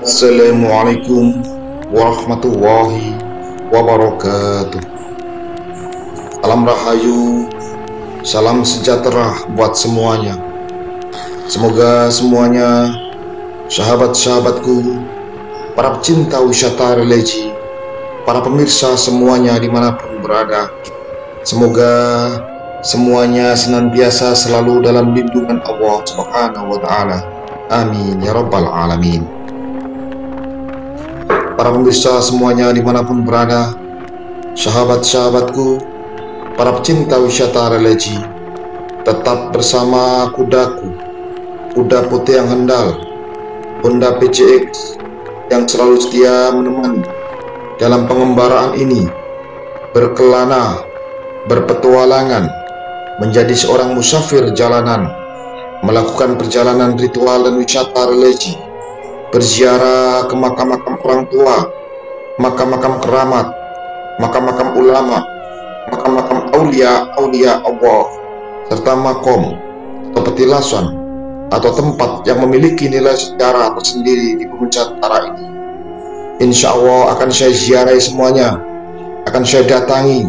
Assalamualaikum warahmatullahi wabarakatuh. Salam rahayu, salam sejahtera buat semuanya. Semoga semuanya, sahabat-sahabatku, para pecinta wisata religi, para pemirsa semuanya dimanapun berada, semoga semuanya senantiasa selalu dalam lindungan Allah Subhanahu wa Ta'ala. Amin ya Rabbal 'Alamin. Para pemirsa semuanya dimanapun berada, sahabat-sahabatku, para pecinta wisata religi, tetap bersama kudaku, kuda putih yang handal, Honda PCX, yang selalu setia menemani dalam pengembaraan ini, berkelana, berpetualangan, menjadi seorang musafir jalanan, melakukan perjalanan ritual dan wisata religi, berziarah ke makam-makam orang tua, makam-makam keramat, makam-makam ulama, makam-makam aulia Allah, serta makom atau petilasan atau tempat yang memiliki nilai sejarah tersendiri di bumi Nusantara ini. Insya Allah akan saya ziarahi semuanya, akan saya datangi,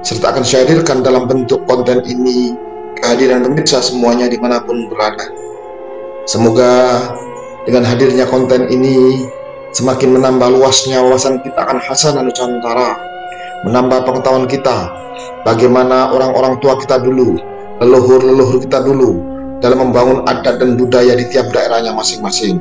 serta akan saya hadirkan dalam bentuk konten ini kehadiran pemirsa semuanya dimanapun berada. Semoga dengan hadirnya konten ini semakin menambah luasnya wawasan kita akan khasanah Nusantara, menambah pengetahuan kita bagaimana orang-orang tua kita dulu, leluhur-leluhur kita dulu dalam membangun adat dan budaya di tiap daerahnya masing-masing.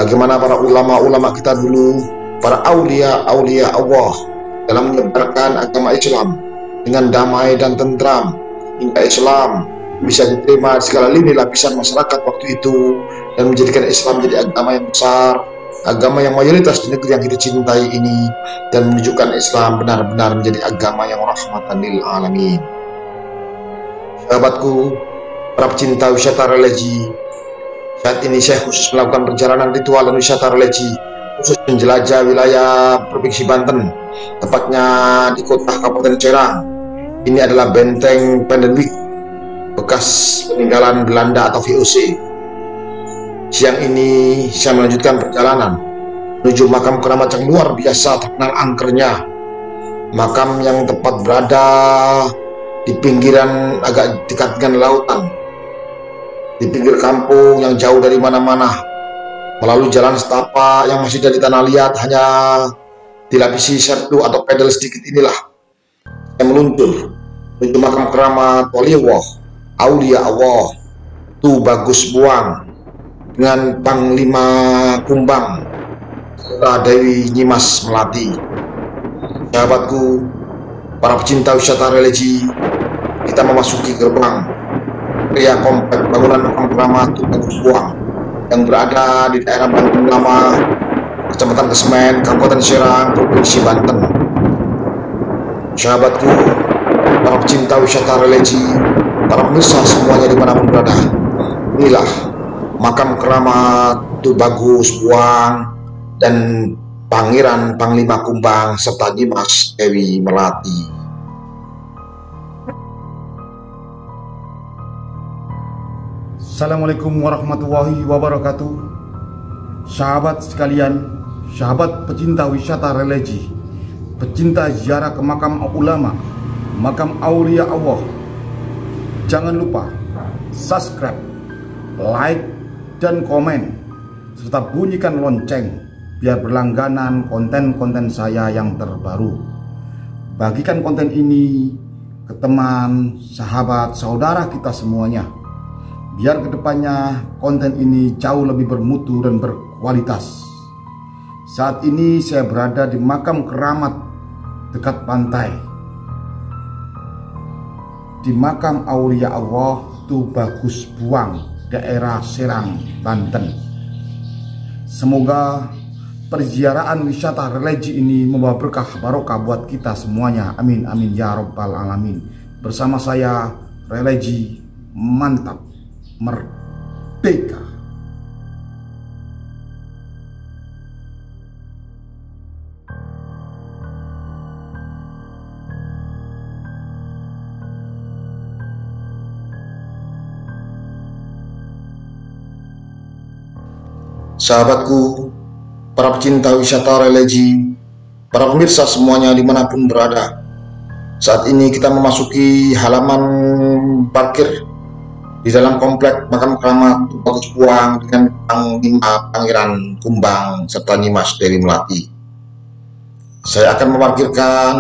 Bagaimana para ulama-ulama kita dulu, para aulia-aulia Allah dalam menyebarkan agama Islam dengan damai dan tentram, hingga Islam bisa diterima di segala lini lapisan masyarakat waktu itu dan menjadikan Islam menjadi agama yang besar, agama yang mayoritas di negeri yang kita cintai ini, dan menunjukkan Islam benar-benar menjadi agama yang rahmatan lil alamin. Sahabatku, para pecinta wisata religi, saat ini saya khusus melakukan perjalanan ritual dan wisata religi, khusus menjelajah wilayah Provinsi Banten, tepatnya di kota Kabupaten Serang. Ini adalah benteng Pendenwijk, bekas peninggalan Belanda atau VOC. Siang ini saya melanjutkan perjalanan menuju makam keramat yang luar biasa terkenal angkernya. Makam yang tepat berada di pinggiran agak dekat dengan lautan, di pinggir kampung yang jauh dari mana-mana, melalui jalan setapak yang masih dari tanah liat, hanya dilapisi sertu atau pedal sedikit. Inilah saya meluncur menuju makam keramat waliullah, aulia Allah, Tu Bagus Buang, dengan Panglima Kumbang serta Dewi Nyimas Melati. Sahabatku, para pecinta wisata religi, kita memasuki gerbang pria komplek bangunan makam keramat Tu Bagus Buang yang berada di daerah Banten Lama, Kecamatan Kesemen, Kabupaten Serang, Provinsi Banten. Sahabatku, para pecinta wisata religi, para pemirsa semuanya dimanapun berada, inilah makam keramat Tu Bagus Buang dan Pangeran Panglima Kumbang serta Nyimas Dewi Melati. Assalamualaikum warahmatullahi wabarakatuh. Sahabat sekalian, sahabat pecinta wisata religi, pecinta ziarah ke makam ulama, makam aulia Allah, jangan lupa subscribe, like, dan komen, serta bunyikan lonceng biar berlangganan konten-konten saya yang terbaru. Bagikan konten ini ke teman, sahabat, saudara kita semuanya, biar kedepannya konten ini jauh lebih bermutu dan berkualitas. Saat ini saya berada di makam keramat dekat pantai, di makam aulia Allah Tu Bagus Buang, daerah Serang, Banten. Semoga perziarahan wisata religi ini membawa berkah barokah buat kita semuanya. Amin amin ya Rabbal 'Alamin. Bersama saya, religi mantap, merdeka. Sahabatku, para pecinta wisata religi, para pemirsa semuanya dimanapun berada. Saat ini kita memasuki halaman parkir di dalam komplek makam keramat Bagus Buang dengan Pangeran Kumbang serta Nyimas Dewi Melati. Saya akan memarkirkan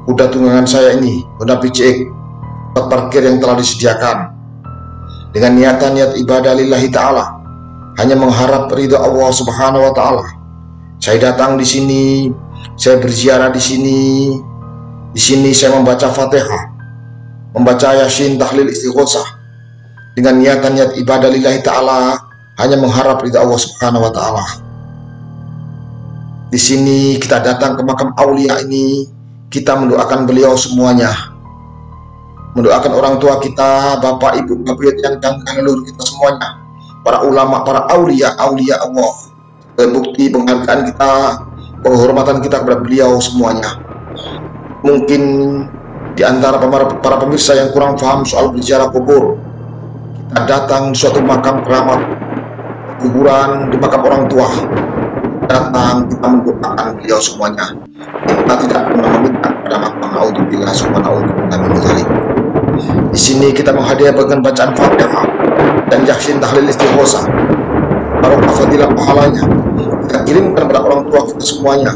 kuda tunggangan saya ini, Honda PCX, tempat parkir yang telah disediakan dengan niat ibadah lillahi ta'ala, hanya mengharap ridha Allah Subhanahu wa ta'ala. Saya datang di sini, saya berziarah di sini. Di sini saya membaca Fatihah, membaca Yasin, tahlil, istighosah dengan niat ibadah lillahi ta'ala, hanya mengharap ridha Allah Subhanahu wa ta'ala. Di sini kita datang ke makam aulia ini, kita mendoakan beliau semuanya, mendoakan orang tua kita, bapak, ibu, buyut yang leluhur kita semuanya, para ulama, para aulia Allah. Bukti penghargaan kita, penghormatan kita kepada beliau semuanya. Mungkin di antara para pemirsa yang kurang paham soal berziarah kubur, kita datang di suatu makam keramat, kuburan di makam orang tua, datang kita mendoakan beliau semuanya. Kita tidak pernah meminta kepada makam naudzubillah min dzalik. Di sini kita menghadiahkan bacaan Fatihah dan Yasin, tahlil, istighosah, barokah fadilah pahalanya kita kirimkan kepada orang tua kita semuanya,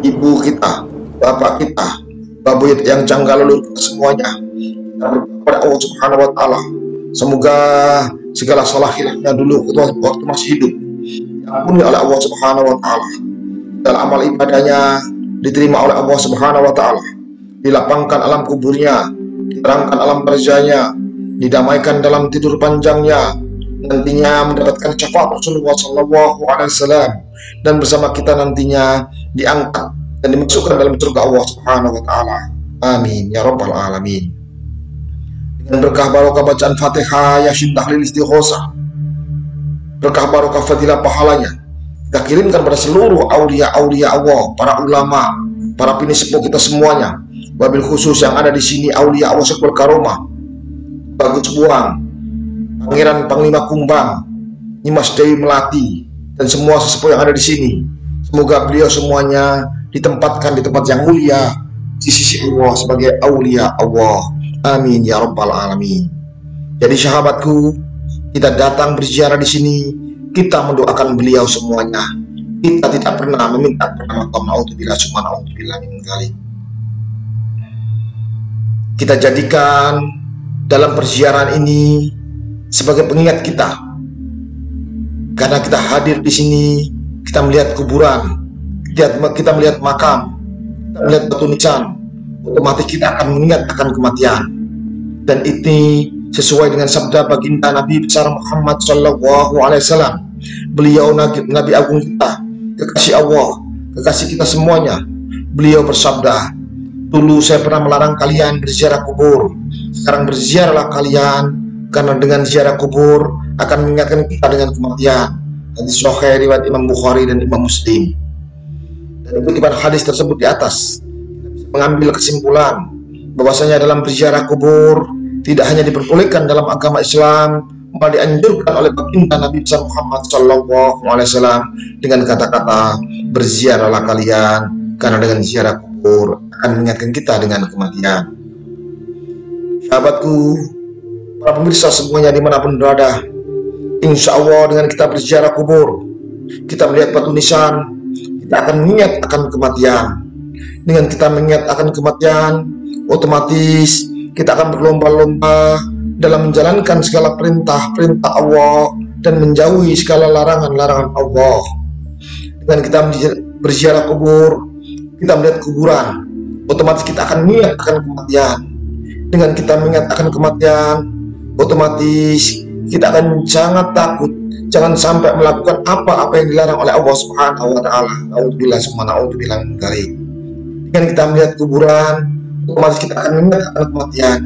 ibu kita, bapak kita, babuyut yang janggal leluhur kita semuanya. Kita berdoa kepada Allah Subhanahu wa ta'ala, semoga segala salah hilafnya dulu waktu masih hidup diampuni oleh Allah Subhanahu wa ta'ala, dalam amal ibadahnya diterima oleh Allah Subhanahu wa ta'ala, dilapangkan alam kuburnya, diterangkan alam barzahnya, didamaikan dalam tidur panjangnya, nantinya mendapatkan syafaat Rasulullah SAW, dan bersama kita nantinya diangkat dan dimasukkan dalam surga Allah Subhanahu wa ta'ala. Amin ya rabbal alamin. Dengan berkah barokah bacaan Fatihah, Yasin, tahlil, istighosah, berkah barokah fadilah pahalanya kita kirimkan pada seluruh aulia Allah, para ulama, para pini sepuh kita semuanya, wabil khusus yang ada di sini aulia Allah Sekbal Karomah, Bagus Buang, Pangeran Panglima Kumbang, Nyimas Dewi Melati, dan semua sesepuh yang ada di sini. Semoga beliau semuanya ditempatkan di tempat yang mulia di sisi Allah sebagai aulia Allah. Amin ya rabbal alamin. Jadi sahabatku, kita datang berziarah di sini, kita mendoakan beliau semuanya. Kita tidak pernah meminta kepada makam naudzubillah min dzalik. Kita jadikan dalam perziarahan ini sebagai pengingat kita, karena kita hadir di sini, kita melihat kuburan, kita melihat makam, kita melihat batu nisan, otomatis kita akan mengingat akan kematian. Dan ini sesuai dengan sabda baginda Nabi besar Muhammad SAW. Beliau Nabi Agung kita, kekasih Allah, kekasih kita semuanya. Beliau bersabda, dulu saya pernah melarang kalian berziarah kubur, sekarang berziarahlah kalian, karena dengan ziarah kubur akan mengingatkan kita dengan kematian. Hadis sahih riwayat Imam Bukhari dan Imam Muslim. Dan kutipan hadis tersebut di atas, kita bisa mengambil kesimpulan bahwasanya dalam berziarah kubur tidak hanya diperbolehkan dalam agama Islam, malah dianjurkan oleh baginda Nabi besar Muhammad SAW dengan kata-kata, berziarahlah kalian, karena dengan ziarah kubur akan mengingatkan kita dengan kematian. Sahabatku, para pemirsa semuanya dimanapun berada, insya Allah dengan kita berziarah kubur, kita melihat batu nisan, kita akan mengingat akan kematian. Dengan kita mengingat akan kematian, otomatis kita akan berlomba-lomba dalam menjalankan segala perintah-perintah Allah dan menjauhi segala larangan-larangan Allah. Dengan kita berziarah kubur, kita melihat kuburan, otomatis kita akan mengingat akan kematian. Dengan kita mengingat akan kematian, otomatis kita akan sangat takut, jangan sampai melakukan apa-apa yang dilarang oleh Allah Subhanahu wa ta'ala. Naudzubillah min dzalik. Dengan kita melihat kuburan, otomatis kita akan mengingat akan kematian.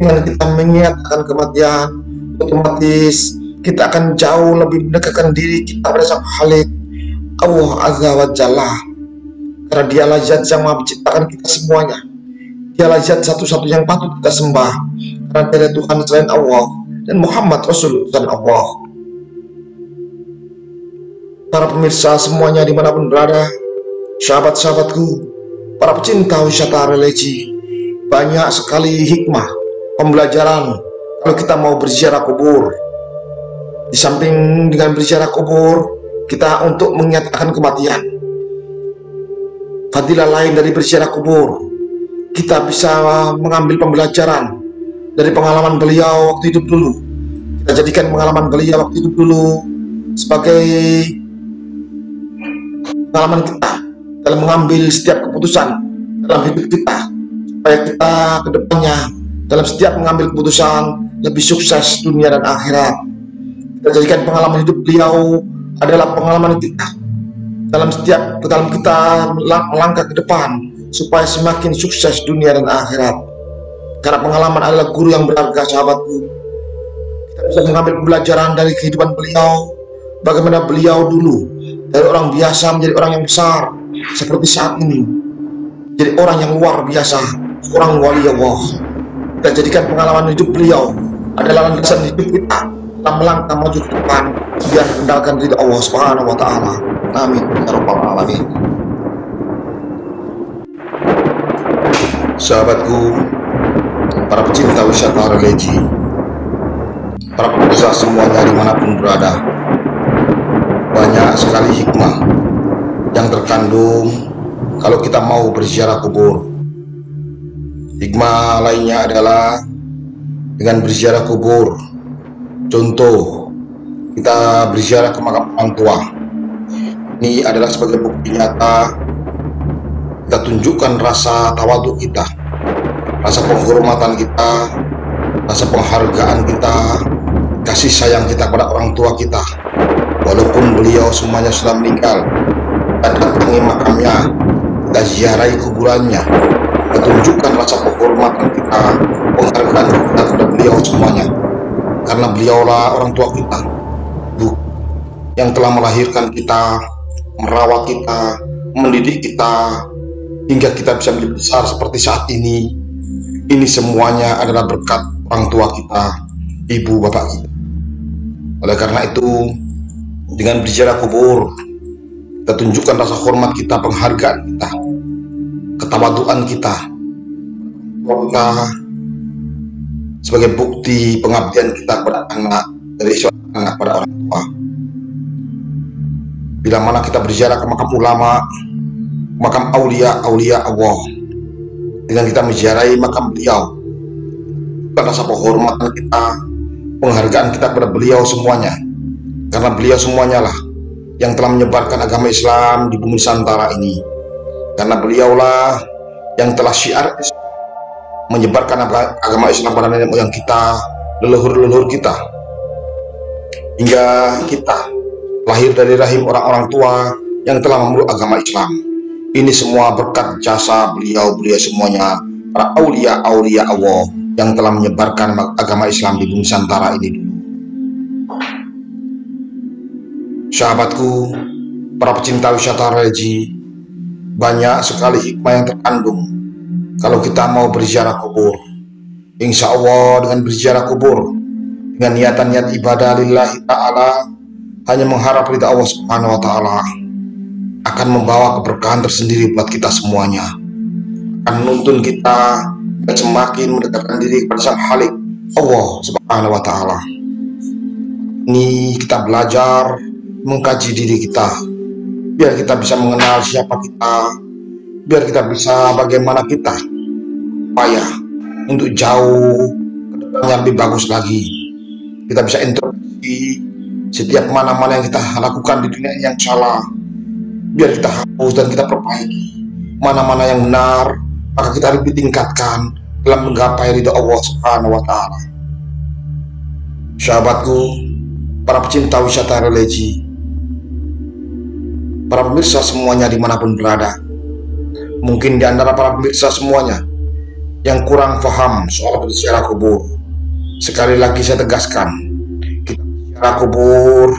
Dengan kita mengingat akan kematian, otomatis kita akan jauh lebih mendekatkan diri kita pada Sang Khalik, Allah Azza wa Jalla, karena dialah zat yang maha menciptakan kita semuanya. Dialah zat satu-satunya yang patut kita sembah, karena tiada Tuhan selain Allah, dan Muhammad Rasul dan Allah. para pemirsa semuanya dimanapun berada, sahabat-sahabatku, para pecinta wisata religi, banyak sekali hikmah pembelajaran kalau kita mau berziarah kubur. Di samping dengan berziarah kubur, kita untuk mengingatkan kematian. Fadilah lain dari berziarah kubur, kita bisa mengambil pembelajaran dari pengalaman beliau waktu hidup dulu. Kita jadikan pengalaman beliau waktu hidup dulu sebagai pengalaman kita dalam mengambil setiap keputusan dalam hidup kita, supaya kita ke depannya dalam setiap mengambil keputusan lebih sukses dunia dan akhirat. Kita jadikan pengalaman hidup beliau adalah pengalaman kita dalam kita melangkah ke depan supaya semakin sukses dunia dan akhirat. Karena pengalaman adalah guru yang berharga, sahabatku. Kita bisa mengambil pembelajaran dari kehidupan beliau, bagaimana beliau dulu dari orang biasa menjadi orang yang besar seperti saat ini, jadi orang yang luar biasa, orang wali Allah. Kita jadikan pengalaman hidup beliau adalah landasan hidup kita dalam melangkah maju ke depan biar mendapatkan ridha Allah Subhanahu wa Ta'ala. Amin ya rabbal alamin. Sahabatku, para pecinta wisata religi, para pemirsa semuanya dimanapun berada, banyak sekali hikmah yang terkandung kalau kita mau berziarah kubur. Hikmah lainnya adalah dengan berziarah kubur. Contoh, kita berziarah ke makam orang tua. Ini adalah sebagai bukti nyata kita tunjukkan rasa tawadhu kita, rasa penghormatan kita, rasa penghargaan kita, kasih sayang kita pada orang tua kita. Walaupun beliau semuanya sudah meninggal, kita datangi makamnya, kita ziarahi kuburannya, kita tunjukkan rasa penghormatan kita, penghargaan kita kepada beliau semuanya. Karena beliaulah orang tua kita, yang telah melahirkan kita, merawat kita, mendidik kita, hingga kita bisa menjadi besar seperti saat ini. Ini semuanya adalah berkat orang tua kita, ibu bapak kita. Oleh karena itu, dengan berziarah kubur, kita tunjukkan rasa hormat kita, penghargaan kita, ketawaduan kita sebagai bukti pengabdian kita kepada anak, dari seorang anak pada orang tua. Bila mana kita berziarah ke makam ulama, makam aulia Allah, dengan kita menziarahi makam beliau, rasa penghormatan kita, penghargaan kita kepada beliau semuanya. Karena beliau semuanya lah yang telah menyebarkan agama Islam di bumi Nusantara ini. Karena beliaulah yang telah syiar menyebarkan agama Islam pada nenek moyang kita, leluhur-leluhur kita, hingga kita lahir dari rahim orang-orang tua yang telah memeluk agama Islam. Ini semua berkat jasa beliau semuanya, para aulia Allah yang telah menyebarkan agama Islam di bumi Nusantara ini dulu. Sahabatku, para pecinta wisata religi, banyak sekali hikmah yang terkandung kalau kita mau berziarah kubur. Insya Allah dengan berziarah kubur, dengan niat ibadah lillahi ta'ala, hanya mengharap ridha Allah Subhanahu wa Ta'ala, akan membawa keberkahan tersendiri buat kita semuanya, akan menuntun kita semakin mendekatkan diri kepada Sang Khalik Allah Subhanahu wa Ta'ala. Ini kita belajar mengkaji diri kita, biar kita bisa mengenal siapa kita, biar kita bisa bagaimana kita upaya untuk jauh ke depannya lebih bagus lagi. Kita bisa introspeksi setiap mana-mana yang kita lakukan di dunia yang salah, biar kita hapus dan kita perbaiki. Mana-mana yang benar, maka kita lebih tingkatkan dalam menggapai ridha Allah Subhanahu wa Ta'ala. Sahabatku, para pecinta wisata religi, para pemirsa semuanya dimanapun berada, mungkin di antara para pemirsa semuanya yang kurang paham soal berziarah kubur, sekali lagi saya tegaskan, kita berziarah kubur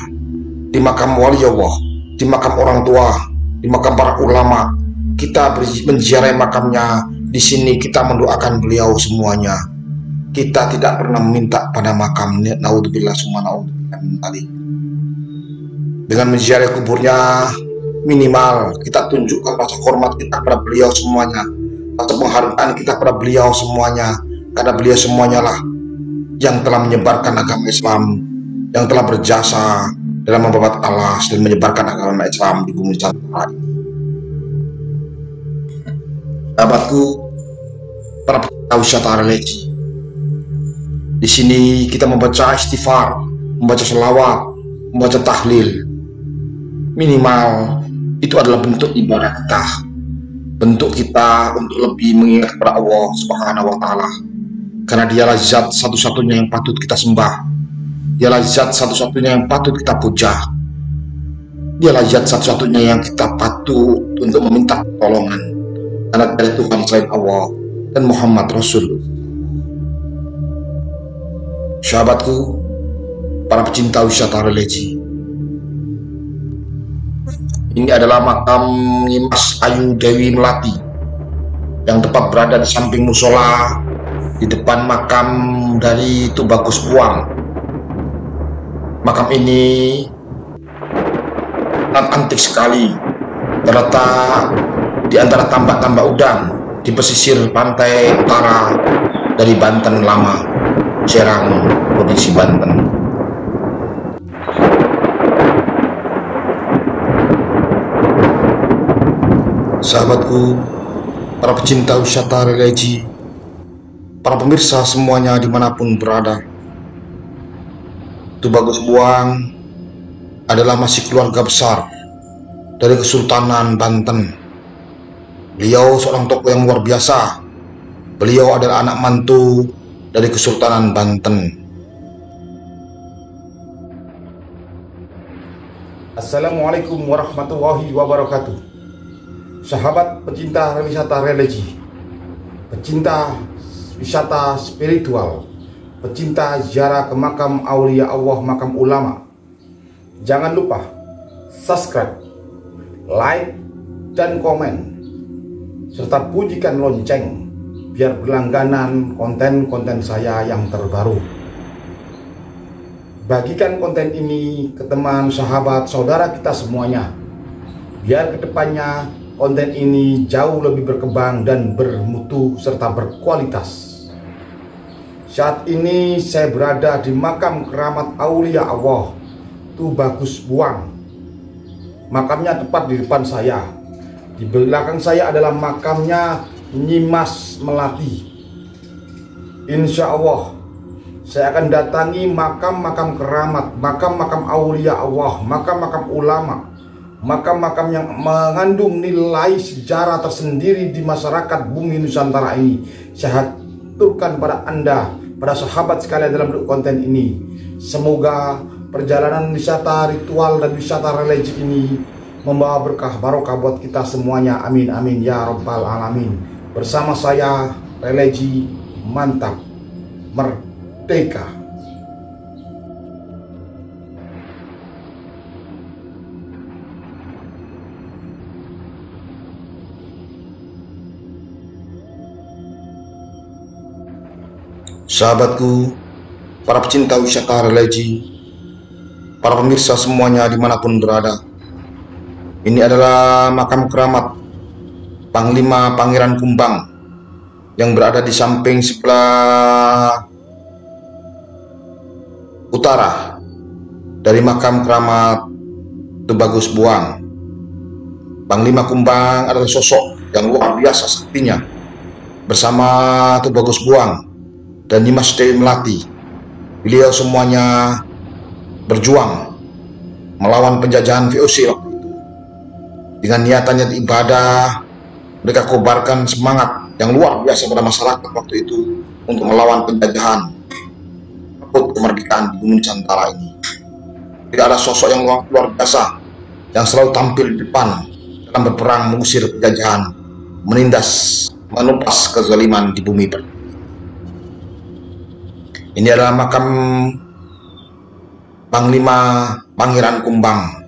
di makam wali Allah, di makam orang tua, di makam para ulama. Kita menziarahi makamnya. Di sini kita mendoakan beliau semuanya. Kita tidak pernah meminta pada makam. Naudzubillah summa naudzubillah min dzalik. Dengan menziarahi kuburnya, minimal kita tunjukkan rasa hormat kita pada beliau semuanya, rasa penghargaan kita pada beliau semuanya, karena beliau semuanya lah yang telah menyebarkan agama Islam, yang telah berjasa dalam membabat alas dan menyebarkan agama Islam di bumi Nusantara ini. Sahabatku, para pecinta wisata religi, di sini kita membaca istighfar, membaca selawat, membaca tahlil. Minimal itu adalah bentuk ibadah kita, bentuk kita untuk lebih mengingat kepada Allah Subhanahu wa Ta'ala, karena Dialah zat satu-satunya yang patut kita sembah, Dialah zat satu-satunya yang patut kita puja, Dialah zat satu-satunya yang kita patut untuk meminta pertolongan, karena dari Tuhan selain Allah dan Muhammad Rasul. Sahabatku, para pecinta wisata religi, ini adalah makam Nyimas Ayu Dewi Melati yang tepat berada di samping musola, di depan makam dari Tubagus Buang. Makam ini sangat antik sekali, terletak di antara tambak-tambak udang di pesisir pantai utara dari Banten Lama, Serang, Provinsi Banten. Sahabatku, para pecinta wisata religi, para pemirsa semuanya dimanapun berada, Tubagus Buang adalah masih keluarga besar dari Kesultanan Banten. Beliau seorang tokoh yang luar biasa. Beliau adalah anak mantu dari Kesultanan Banten. Assalamualaikum warahmatullahi wabarakatuh. Sahabat pecinta wisata religi, pecinta wisata spiritual, pecinta ziarah ke makam aulia Allah, makam ulama, jangan lupa subscribe, like, dan komen, serta bunyikan lonceng biar berlangganan konten-konten saya yang terbaru. Bagikan konten ini ke teman, sahabat, saudara kita semuanya, biar kedepannya konten ini jauh lebih berkembang dan bermutu serta berkualitas. Saat ini saya berada di makam keramat aulia Allah Tubagus Buang. Makamnya tepat di depan saya. Di belakang saya adalah makamnya Nyimas Melati. Insya Allah saya akan datangi makam-makam keramat, makam-makam aulia Allah, makam-makam ulama, makam-makam yang mengandung nilai sejarah tersendiri di masyarakat bumi Nusantara ini. Saya haturkan pada Anda, pada sahabat sekalian dalam konten ini, semoga perjalanan wisata ritual dan wisata religi ini membawa berkah barokah buat kita semuanya. Amin amin ya rabbal alamin. Bersama saya, religi mantap merdeka. Sahabatku, para pecinta wisata religi, para pemirsa semuanya dimanapun berada, ini adalah makam keramat Panglima Pangeran Kumbang yang berada di samping sebelah utara dari makam keramat Tubagus Buang. Panglima Kumbang adalah sosok yang luar biasa saktinya. Bersama Tubagus Buang dan Nyimas Dewi Melati, beliau semuanya berjuang melawan penjajahan VOC waktu itu. Dengan niatannya ibadah, mereka kobarkan semangat yang luar biasa pada masyarakat waktu itu untuk melawan penjajahan, merebut kemerdekaan di bumi Nusantara ini. Tidak ada sosok yang luar biasa yang selalu tampil di depan dalam berperang mengusir penjajahan, menindas, menumpas kezaliman di bumi pertiwi. Ini adalah makam Panglima Pangeran Kumbang.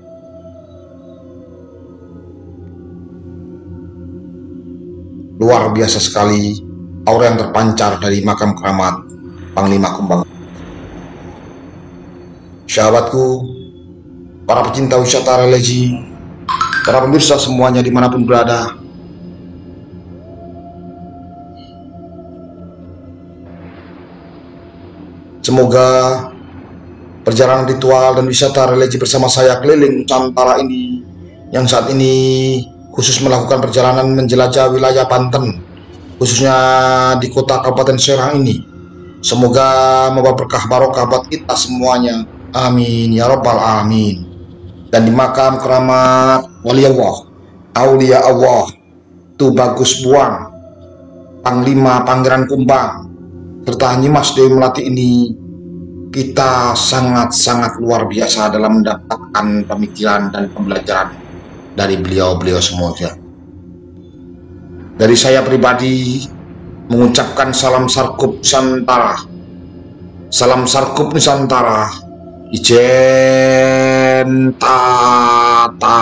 Luar biasa sekali aura yang terpancar dari makam keramat Panglima Kumbang. Sahabatku, para pecinta wisata religi, para pemirsa semuanya dimanapun berada. Semoga perjalanan ritual dan wisata religi bersama saya keliling Nusantara ini, yang saat ini khusus melakukan perjalanan menjelajah wilayah Banten, khususnya di kota Kabupaten Serang ini, semoga membawa berkah barokah buat kita semuanya. Amin ya robbal alamin. Dan di makam keramat wali Allah, aulia Allah, Tubagus Buang, Panglima Pangeran Kumbang, serta Nyimas Dewi Melati ini, kita sangat-sangat luar biasa dalam mendapatkan pemikiran dan pembelajaran dari beliau-beliau semuanya. Dari saya pribadi mengucapkan salam Sarkup Nusantara. Salam Sarkup Nusantara. Ijen tata.